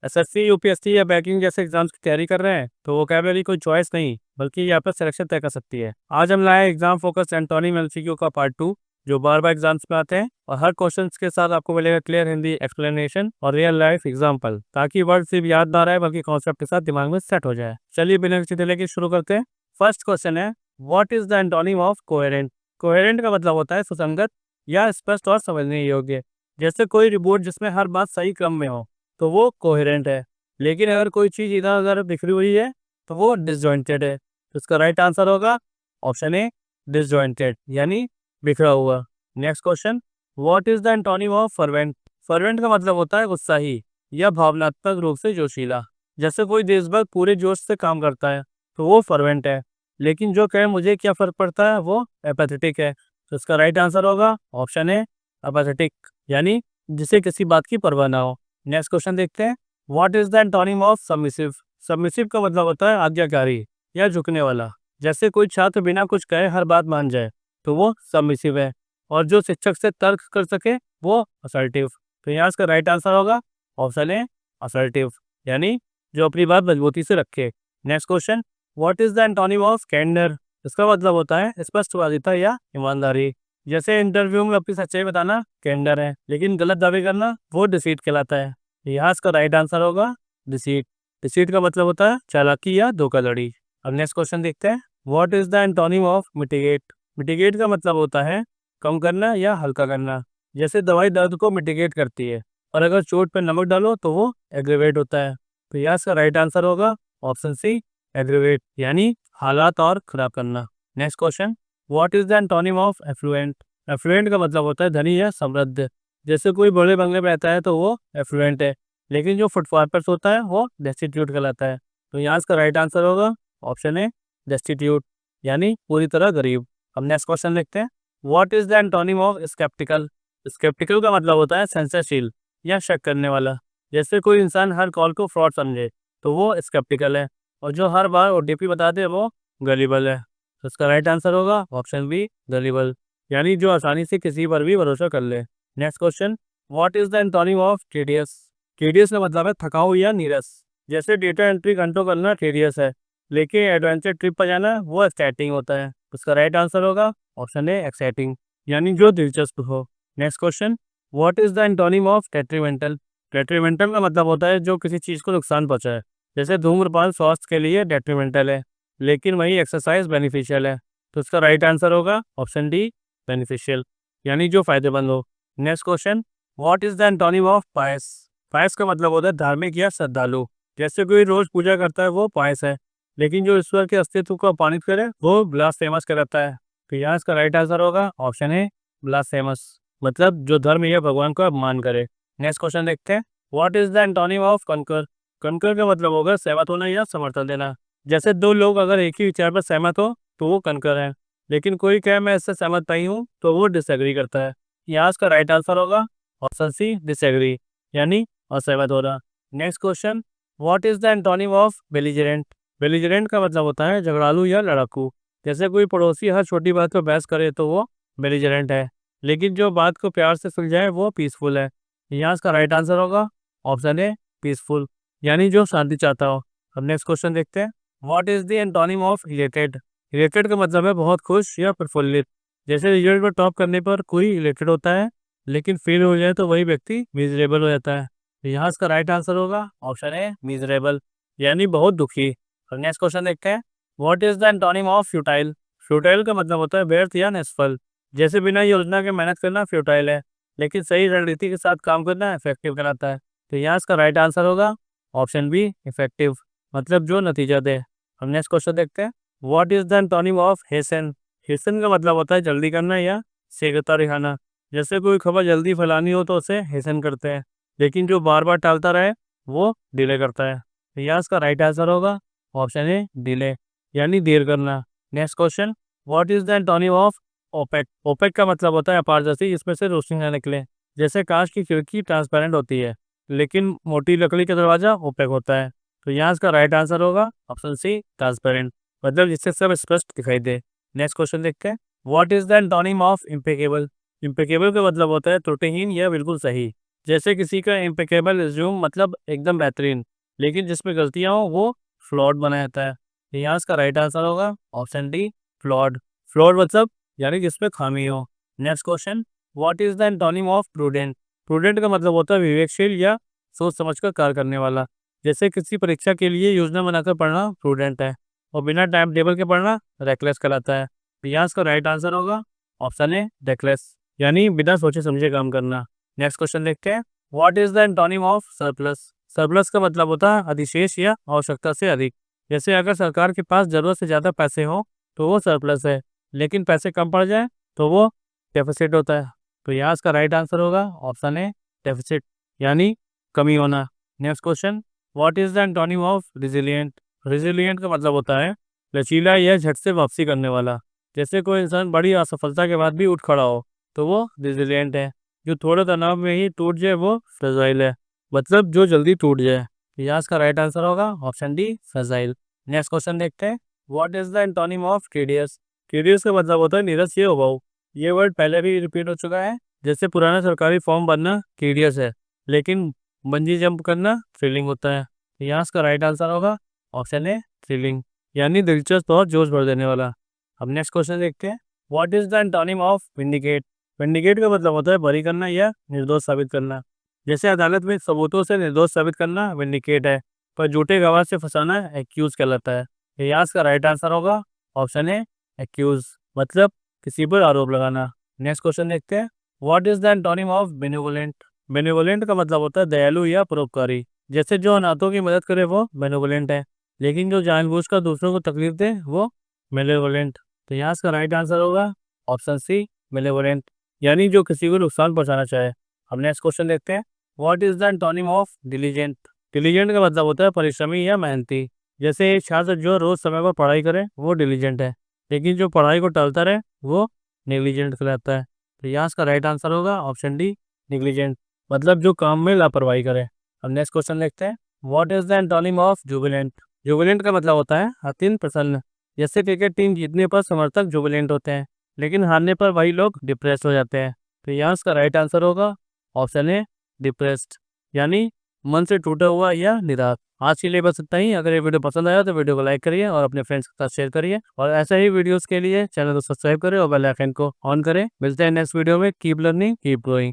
SSC, UPSC या banking जैसे exams की तैयारी कर रहे हैं तो वोकैबुलरी कोई चॉइस नहीं बल्कि यहाँ पर सिलेक्शन तय कर सकती है। आज हम लाए एग्जाम फोकस एंटोनिम एमसीक्यू का पार्ट 2, जो बार बार एग्जाम्स में आते हैं और हर क्वेश्चन के साथ आपको मिलेगा क्लियर हिंदी एक्सप्लेनेशन और रियल लाइफ एग्जाम्पल, ताकि वर्ड सिर्फ याद ना रहे बल्कि कॉन्सेप्ट के साथ दिमाग में सेट हो जाए। चलिए बिना किसी डिले के शुरू करते हैं। फर्स्ट क्वेश्चन है, what is the antonym of coherent. Coherent का मतलब होता है सुसंगत या स्पष्ट और समझने योग्य। जैसे कोई रिपोर्ट जिसमें हर बात सही क्रम में हो तो वो कोहेरेंट है। लेकिन अगर कोई चीज इधर उधर बिखरी हुई है तो वो डिसजॉइंटेड है। तो इसका राइट आंसर होगा ऑप्शन ए, डिसजॉइंटेड यानी बिखरा हुआ। Next question, what is the antonym of fervent. Fervent का मतलब होता है उत्साही या भावनात्मक रूप से जोशीला। जैसे कोई देशभक्त पूरे जोश से काम करता है तो वो फर्वेंट है। लेकिन जो कहे मुझे क्या फर्क पड़ता है वो एपैथेटिक है। तो इसका राइट आंसर होगा ऑप्शन ए, एपैथेटिक यानी जिसे किसी बात की परवाह ना हो। नेक्स्ट क्वेश्चन देखते हैं, what is the antonym of submissive. Submissive का मतलब होता है आज्ञाकारी या झुकने वाला। जैसे कोई छात्र बिना कुछ कहे हर बात मान जाए तो वो सबमिसिव है। और जो शिक्षक से तर्क कर सके वो असर्टिव। तो यहाँ इसका राइट आंसर होगा ऑप्शन ए, असर्टिव यानी जो अपनी बात मजबूती से रखे। Next question, what is the antonym of candour. इसका मतलब होता है स्पष्टवादिता या ईमानदारी। जैसे इंटरव्यू में अपनी सच्चाई बताना कैंडर है, लेकिन गलत दावे करना वो डिसीट कहलाता है। यहाँ इसका राइट आंसर होगा डिसीट। डिसीट का मतलब होता है चालाकी या धोखाधड़ी। अब नेक्स्ट क्वेश्चन देखते हैं, what is the antonym of mitigate. Mitigate का मतलब होता है कम करना या हल्का करना। जैसे दवाई दर्द को मिटिगेट करती है और अगर चोट पर नमक डालो तो वो एग्रीवेट होता है। तो यहाँ इसका राइट आंसर होगा ऑप्शन सी, एग्रीवेट यानी हालात और खराब करना। Next question, what is the antonym of affluent. Affluent का मतलब होता है धनी या समृद्ध। जैसे कोई बड़े बंगले में रहता है तो वो एफ्लुएंट है, लेकिन जो फुटपाथ पर सोता है वो डेस्टिट्यूट कहलाता है। तो यहाँ इसका राइट आंसर होगा ऑप्शन ए, डेस्टिट्यूट यानी पूरी तरह गरीब। अब नेक्स्ट क्वेश्चन देखते हैं, what is the antonym of sceptical. Sceptical का मतलब होता है संशयशील या शक करने वाला। जैसे कोई इंसान हर कॉल को फ्रॉड समझे तो वो स्केप्टिकल है, और जो हर बार ओटीपी बता दे वो गलीबल है। तो इसका राइट आंसर होगा ऑप्शन बी, गलीबल यानी जो आसानी से किसी पर भी भरोसा कर ले। Next question, what is the antonym of tedious. Tedious का मतलब है थकाऊ या नीरस। जैसे डेटा एंट्री घंटों करना टीडियस है, लेकिन एडवेंचर ट्रिप पर जाना वो एक्साइटिंग होता है। उसका राइट आंसर होगा ऑप्शन ए, एक्साइटिंग यानी जो दिलचस्प हो। Next question, what is the antonym of detrimental. Detrimental का मतलब होता है जो किसी चीज़ को नुकसान पहुंचाए। जैसे धूम्रपान स्वास्थ्य के लिए डेट्रीमेंटल है, लेकिन वही एक्सरसाइज बेनिफिशियल है। तो इसका राइट आंसर होगा ऑप्शन डी, बेनिफिशियल यानी जो फायदेमंद हो। Next question, what is the antonym of pious. Pious का मतलब होता है धार्मिक या श्रद्धालु। जैसे कोई रोज पूजा करता है वो पायस है, लेकिन जो ईश्वर के अस्तित्व को अपमानित करे वो ब्लास्फेमस कहलाता है। तो यहाँ इसका राइट आंसर होगा ऑप्शन ए, ब्लास्फेमस मतलब जो धर्म या भगवान को अपमान करे। नेक्स्ट क्वेश्चन देखते हैं, what is the antonym of कंकर। कंकर का मतलब होगा सहमत होना या समर्थन देना। जैसे दो लोग अगर एक ही विचार पर सहमत हो तो वो कंकर है, लेकिन कोई कहे मैं इससे सहमत नहीं हूँ तो वो डिसएग्री करता है। यहाँ इसका राइट आंसर होगा ऑप्शन सी, डिसएग्री यानी असहमत होना। Next question, what is the antonym of belligerent. Belligerent का मतलब होता है झगड़ालू या लड़ाकू। जैसे कोई पड़ोसी हर छोटी बात पर बहस करे तो वो बेलिजरेंट है, लेकिन जो बात को प्यार से सुलझाए वो पीसफुल है। यहाँ इसका राइट आंसर होगा ऑप्शन ए, पीसफुल यानी जो शांति चाहता हो। अब नेक्स्ट क्वेश्चन देखते हैं, what is the antonym of elated. Elated का मतलब है बहुत खुश या प्रफुल्लित। जैसे रिजल्ट में टॉप करने पर कोई इलेटेड होता है, लेकिन फेल हो जाए तो वही व्यक्ति मिजरेबल हो जाता है। तो यहाँ इसका राइट आंसर होगा ऑप्शन ए, मिजरेबल यानी बहुत दुखी। और नेक्स्ट क्वेश्चन देखते हैं, what is the antonym of futile. Futile का मतलब होता है व्यर्थ या निष्फल। जैसे बिना योजना के मेहनत करना फ्यूटाइल है, लेकिन सही रणनीति के साथ काम करना इफेक्टिव कहलाता है। तो यहाँ इसका राइट आंसर होगा ऑप्शन बी, इफेक्टिव मतलब जो नतीजा दे। हम नेक्स्ट क्वेश्चन देखते हैं, what is the antonym of hasten. Hasten का मतलब होता है जल्दी करना या शीघ्रता दिखाना। जैसे कोई खबर जल्दी फैलानी हो तो उसे हेसन करते हैं, लेकिन जो बार बार टालता रहे वो डिले करता है। तो यहाँ इसका राइट आंसर होगा ऑप्शन ए, डिले यानी देर करना। Next question, what is the antonym of opaque. Opaque का मतलब होता है अपारदर्शी, जिसमें से रोशनी ना निकले। जैसे कांच की खिड़की ट्रांसपेरेंट होती है, लेकिन मोटी लकड़ी का दरवाजा ओपेक होता है। तो यहाँ इसका राइट आंसर होगा ऑप्शन सी, ट्रांसपेरेंट मतलब जिससे सब स्पष्ट दिखाई दे। नेक्स्ट क्वेश्चन देखते हैं, what is the antonym of impeccable. Impeccable का मतलब होता है त्रुटिहीन या बिल्कुल सही। जैसे किसी का इम्पेकेबल रिज्यूम मतलब एकदम बेहतरीन, लेकिन जिसमें गलतियां हो वो फ्लॉड बना जाता है। तो यहाँ इसका राइट आंसर होगा ऑप्शन डी, फ्लॉड। फ्लॉड मतलब यानी जिसमें खामी हो। Next question, what is the antonym of prudent? Prudent का मतलब होता है विवेकशील या सोच समझकर कार्य करने वाला। जैसे किसी परीक्षा के लिए योजना बनाकर पढ़ना प्रूडेंट है, और बिना टाइम टेबल के पढ़ना रेकलेस कहलाता है। तो यहाँ इसका राइट आंसर होगा ऑप्शन ए, रेकलेस, यानी बिना सोचे समझे काम करना। नेक्स्ट क्वेश्चन देखते हैं, what is the antonym of surplus? Surplus का मतलब होता है अधिशेष या आवश्यकता से अधिक। जैसे अगर सरकार के पास जरूरत से ज्यादा पैसे हो तो वो सरप्लस है, लेकिन पैसे कम पड़ जाए तो वो डेफिसिट होता है। तो यहाँ इसका राइट आंसर होगा ऑप्शन ए, डेफिसिट, यानी कमी होना। Next question, what is the antonym of resilient? Resilient का मतलब होता है लचीला या झट से वापसी करने वाला। जैसे कोई इंसान बड़ी असफलता के बाद भी उठ खड़ा हो तो वो रिजिलियंट है। जो थोड़े तनाव में ही टूट जाए वो फ्रेजाइल है, मतलब जो जल्दी टूट जाए। यहाँ इसका राइट आंसर होगा option D, fragile. Next question देखते हैं, what is the antonym of tedious? Tedious का मतलब होता है नीरस या उबाऊ। ये वर्ड पहले भी रिपीट हो चुका है। जैसे पुराना सरकारी फॉर्म भरना टीडियस है, लेकिन बंजी जंप करना थ्रिलिंग होता है। यहाँ इसका राइट आंसर होगा ऑप्शन ए, थ्रिलिंग, यानी दिलचस्प और जोश भर देने वाला। अब नेक्स्ट क्वेश्चन देखते हैं, what is the antonym of vindicate? Vindicate का मतलब होता है बरी करना या निर्दोष साबित करना। जैसे अदालत में सबूतों से निर्दोष साबित करना विंडिकेट है, पर झूठे गवाह से फंसाना एक्यूज कहलाता है। यहाँ इसका राइट आंसर होगा ऑप्शन ए, एक्यूज, मतलब किसी पर आरोप लगाना। नेक्स्ट क्वेश्चन देखते हैं, what is the antonym of benevolent? Benevolent का मतलब होता है दयालु या परोपकारी। जैसे जो अनाथों की मदद करे वो बेनिवोलेंट है, लेकिन जो जानबूझकर दूसरों को तकलीफ दे वो मेलेवोलेंट। तो यहाँ इसका राइट आंसर होगा ऑप्शन सी, मेलेवोलेंट, यानी जो किसी को नुकसान पहुंचाना चाहे। अब नेक्स्ट क्वेश्चन देखते हैं, what is the antonym of diligent? Diligent का मतलब होता है परिश्रमी या मेहनती। जैसे एक छात्र जो रोज समय पर पढ़ाई करे वो डिलीजेंट है, लेकिन जो पढ़ाई को टालता रहे वो नेग्लिजेंट कहलाता है। तो यहाँ इसका राइट आंसर होगा ऑप्शन डी, नेग्लिजेंट, मतलब जो काम में लापरवाही करे। अब नेक्स्ट क्वेश्चन देखते हैं, what is the antonym of Jubilant? Jubilant का मतलब होता है अत्यंत प्रसन्न। जैसे क्रिकेट टीम जीतने पर समर्थक जुबिलेंट होते हैं, लेकिन हारने पर वही लोग डिप्रेस हो जाते हैं। तो यहाँ इसका राइट आंसर होगा ऑप्शन ए, डिप्रेस्ड, यानी मन से टूटा हुआ या निराश। आज के लिए बस इतना ही। अगर ये वीडियो पसंद आया तो वीडियो को लाइक करिए और अपने फ्रेंड्स के साथ शेयर करिए, और ऐसे ही वीडियोस के लिए चैनल को सब्सक्राइब करें और बेल आइकन को ऑन करें। मिलते हैं नेक्स्ट वीडियो में। Keep learning, keep growing.